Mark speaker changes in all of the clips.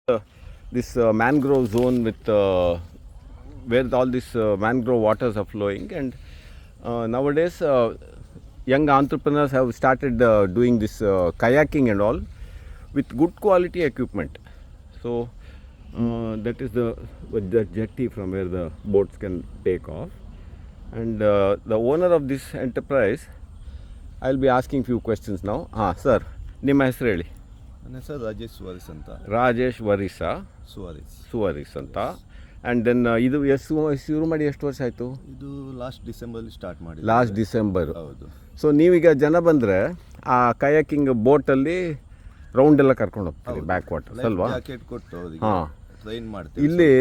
Speaker 1: This mangrove zone with where all these mangrove waters are flowing, and nowadays young entrepreneurs have started doing this kayaking and all with good quality equipment. So that is the jetty from where the boats can take off, and the owner of this enterprise, I'll be asking few questions now. Sir, ನಿಮ್ಮ ಹೆಸರು ಹೇಳಿ.
Speaker 2: ನನ್ನ ಹೆಸರು ರಾಜೇಶ್ ಸುವಾರಿಸ್ ಅಂತ.
Speaker 1: ರಾಜೇಶ್ ವರಿಸಾ ಸುವಾರಿಸ್ ಅಂತ. And then ಇದು ಶುರು ಮಾಡಿ ಎಷ್ಟು ವರ್ಷ ಆಯಿತು?
Speaker 2: ಇದು ಲಾಸ್ಟ್ ಡಿಸೆಂಬರ್ಲಿ ಸ್ಟಾರ್ಟ್ ಮಾಡಿ.
Speaker 1: Last December.
Speaker 2: ಹೌದು.
Speaker 1: ಸೊ ನೀವೀಗ ಜನ ಬಂದರೆ ಆ ಕಯಾಕಿಂಗ್ ಬೋಟಲ್ಲಿ ರೌಂಡ್ ಎಲ್ಲ ಕರ್ಕೊಂಡು ಹೋಗ್ತೀವಿ, ಬ್ಯಾಕ್ ವಾಟರ್ಸ್ ಅಲ್ವಾ?
Speaker 2: ಜಾಕೆಟ್ ಕೊಟ್ಟು
Speaker 1: ಹಾಂ,
Speaker 2: ಟ್ರೈನ್ ಮಾಡ್ತೀವಿ.
Speaker 1: ಇಲ್ಲಿ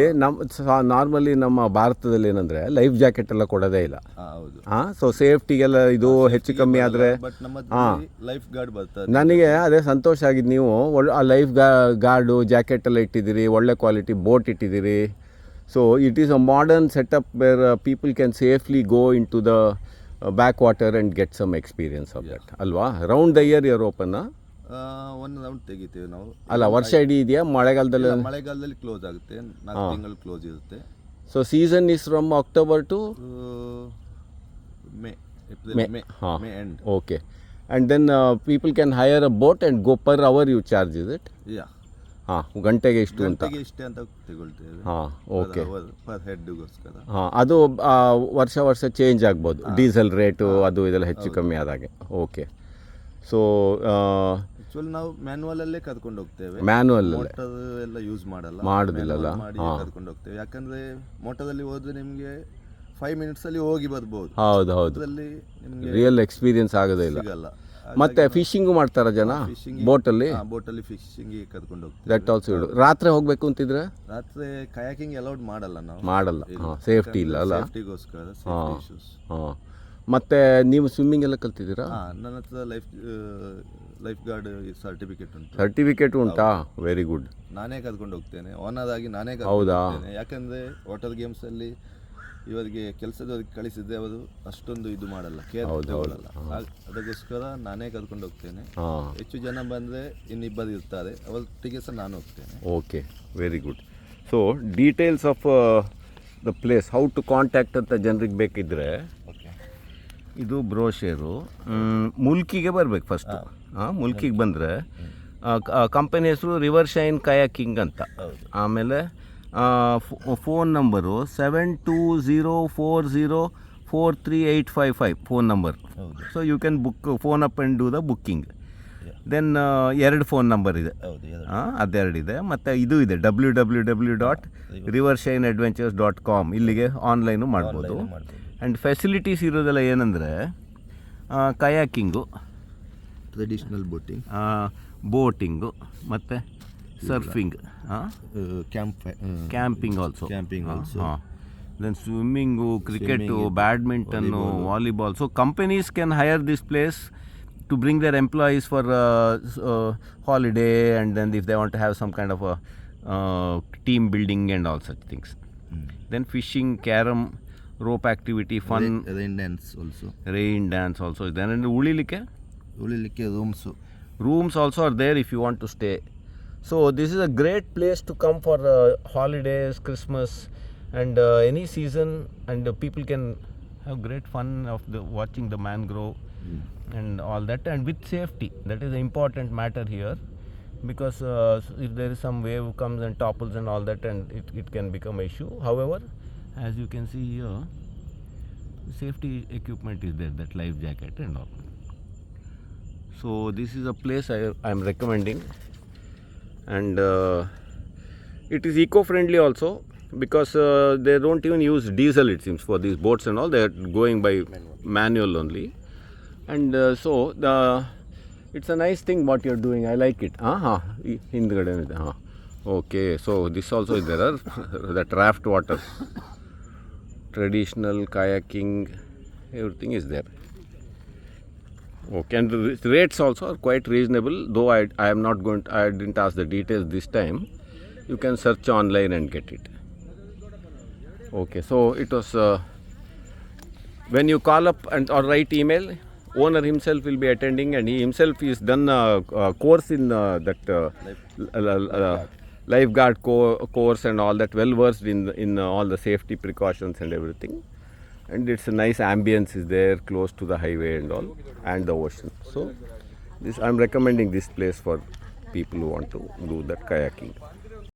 Speaker 1: ನಾರ್ಮಲಿ ನಮ್ಮ ಭಾರತದಲ್ಲಿ ಏನಂದರೆ ಲೈಫ್ ಜಾಕೆಟ್ ಎಲ್ಲ ಕೊಡೋದೇ ಇಲ್ಲ.
Speaker 2: ಹೌದು.
Speaker 1: ಸೊ ಸೇಫ್ಟಿಗೆಲ್ಲ ಇದು ಹೆಚ್ಚು ಕಮ್ಮಿ ಆದರೆ
Speaker 2: ಬಟ್ ನಮ್ಮ ಲೈಫ್ ಗಾರ್ಡ್ ಬರ್ತಾರೆ.
Speaker 1: ನನಗೆ ಅದೇ ಸಂತೋಷ ಆಗಿದ್ದು, ನೀವು ಆ ಲೈಫ್ ಗಾರ್ಡು ಜಾಕೆಟ್ ಎಲ್ಲ ಇಟ್ಟಿದ್ದೀರಿ, ಒಳ್ಳೆ ಕ್ವಾಲಿಟಿ ಬೋಟ್ ಇಟ್ಟಿದ್ದೀರಿ. So it is a modern setup where people can safely go into the backwater and get some experience of that ಅಲ್ವಾ? Round the year your open?
Speaker 2: ಒಂದು round ತೆಗಿತೀವಿ ನಾವು.
Speaker 1: ಅಲ್ಲ, ವರ್ಷ ಇಡೀ ಇದೆಯಾ?
Speaker 2: ಮಳೆಗಾಲದಲ್ಲಿ ಕ್ಲೋಸ್ ಆಗುತ್ತೆ, 4 ತಿಂಗಳು ಕ್ಲೋಸ್ ಇರುತ್ತೆ.
Speaker 1: So season is from October to
Speaker 2: May end.
Speaker 1: Okay. And then people can hire a boat and go per hour you charge is it? ಗಂಟೆಗೆ ಇಷ್ಟು ಅಂತ?
Speaker 2: ಇಷ್ಟೇ ಅಂತ ತಗೊಳ್ತೇವೆ.
Speaker 1: ಓಕೆ.
Speaker 2: ಪರ್ ಹೆಡ್ಗೋಸ್ಕರ.
Speaker 1: ಅದು ವರ್ಷ ಚೇಂಜ್ ಆಗ್ಬೋದು, ಡೀಸೆಲ್ ರೇಟು ಅದು ಇದೆಲ್ಲ ಹೆಚ್ಚು ಕಮ್ಮಿ ಆದಾಗೆ. ಓಕೆ. ಸೊ
Speaker 2: ನಾವು ಮ್ಯಾನ್ಯುವಲ್ ಅಲ್ಲೇ ಕರ್ಕೊಂಡು ಹೋಗ್ತೇವೆ.
Speaker 1: ಮ್ಯಾನ್ಯುವಲ್
Speaker 2: ಮೋಟರ್ ಎಲ್ಲ ಯೂಸ್
Speaker 1: ಮಾಡೋದಿಲ್ಲ
Speaker 2: ಮಾಡಿ ಕರ್ಕೊಂಡು ಹೋಗ್ತೇವೆ. ಯಾಕಂದ್ರೆ ಮೋಟರಲ್ಲಿ ಹೋದ್ರೆ ನಿಮಗೆ 5 minutes ಅಲ್ಲಿ ಹೋಗಿ ಬರ್ಬೋದು.
Speaker 1: ಹೌದು.
Speaker 2: ನಿಮಗೆ
Speaker 1: ರಿಯಲ್ ಎಕ್ಸ್ಪೀರಿಯನ್ಸ್ ಆಗೋದೇ ಇಲ್ಲ. ಮತ್ತೆ ಫಿಶಿಂಗು ಮಾಡ್ತಾರ ಜನ ಬೋಟಲ್ಲಿ
Speaker 2: ಫಿಶಿಂಗ್ ಕರ್ಕೊಂಡು ಹೋಗ್ತೀವಿ.
Speaker 1: ದಟ್ ಆಲ್ಸೋ ಇಡು. ರಾತ್ರಿ ಹೋಗ್ಬೇಕು ಅಂತಿದ್ರೆ?
Speaker 2: ರಾತ್ರಿ ಕಯಾಕಿಂಗ್ ಅಲೌಡ್ ನಾವು
Speaker 1: ಮಾಡಲ್ಲ. ಸೇಫ್ಟಿ ಇಲ್ಲ ಅಲ್ಲ?
Speaker 2: ಸೇಫ್ಟಿಗೋಸ್ಕರ.
Speaker 1: ಮತ್ತೆ ನೀವು ಸ್ವಿಮ್ಮಿಂಗ್ ಎಲ್ಲ ಕಲ್ತಿದ್ದೀರಾ?
Speaker 2: ನನ್ನ ಹತ್ರ ಲೈಫ್ ಗಾರ್ಡ್
Speaker 1: ಸರ್ಟಿಫಿಕೇಟ್ ಉಂಟಾ? Very good.
Speaker 2: ನಾನೇ ಕರ್ಕೊಂಡು ಹೋಗ್ತೇನೆ, ಓನರ್ ಆಗಿ ನಾನೇ
Speaker 1: ಹೌದಾ?
Speaker 2: ಯಾಕಂದ್ರೆ ವಾಟರ್ ಗೇಮ್ಸ್ ಅಲ್ಲಿ ಇವರಿಗೆ ಕೆಲಸದವ್ರಿಗೆ ಕಳಿಸಿದ್ರೆ ಅವರು ಅಷ್ಟೊಂದು ಇದು ಮಾಡಲ್ಲ, ಕೇರ್ ತಗೊಳ್ಳಲ್ಲ. ಅದಕ್ಕೋಸ್ಕರ ನಾನೇ ಕರ್ಕೊಂಡು ಹೋಗ್ತೇನೆ. ಹೆಚ್ಚು ಜನ ಬಂದರೆ ಇನ್ನಿಬ್ಬರು ಇರ್ತಾರೆ, ಅವರೊಟ್ಟಿಗೆ ಸಹ ನಾನು ಹೋಗ್ತೇನೆ.
Speaker 1: Okay, very good. So details of the place, how to contact ಅಂತ ಜನರಿಗೆ ಬೇಕಿದ್ರೆ, ಇದು ಬ್ರೋಷರು. ಮುಲ್ಕಿಗೆ ಬರಬೇಕು ಫಸ್ಟು. ಮುಲ್ಕಿಗೆ ಬಂದರೆ ಕಂಪನಿ ಹೆಸರು ರಿವರ್ ಶೈನ್ ಕಯಾಕಿಂಗ್ ಅಂತ. ಆಮೇಲೆ phone number 7204043855 phone number. So you can book phone up and do the booking. Then 2 phone number ಇದೆ, ಅದೆರಡಿದೆ. ಮತ್ತು ಇದು ಇದೆ www.rivershineadventures.com. ಇಲ್ಲಿಗೆ ಆನ್ಲೈನು ಮಾಡ್ಬೋದು. ಆ್ಯಂಡ್ ಫೆಸಿಲಿಟೀಸ್ ಇರೋದೆಲ್ಲ ಏನಂದರೆ ಕಯಾಕಿಂಗು,
Speaker 2: ಟ್ರೆಡಿಷನಲ್
Speaker 1: ಬೋಟಿಂಗು, ಮತ್ತು surfing, camping also. Then swimming, cricket, badminton, volleyball. So companies can hire this place to bring their employees for holiday, and then if they want to have some kind of a team building and all such things. Then fishing, carom, rope activity, fun, rain dance also. Then and ulilike rooms also are there if you want to stay. So this is a great place to come for holidays, Christmas, and any season, and people can have great fun of watching the mangrove and all that, and with safety. That is an important matter here, because if there is some wave comes and topples and all that, and it can become an issue. However, as you can see here, safety equipment is there, that life jacket and all. So this is a place I am recommending, and it is eco-friendly also, because they don't even use diesel, it seems, for these boats and all. They are going by manual only. And so it's a nice thing what you're doing. I like it. Hindgade ಇದೆ. Okay, so this also is there, that raft water, traditional kayaking, everything is there. Okay, and the rates also are quite reasonable, though I am not going to, I didn't ask the details this time. You can search online and get it. Okay, so it was when you call up and or write email, owner himself will be attending, and he himself is done a course in that lifeguard course and all that, well versed in all the safety precautions and everything. And it's a nice ambience is there, close to the highway and all, and the ocean. So this I'm recommending this place for people who want to do that kayaking.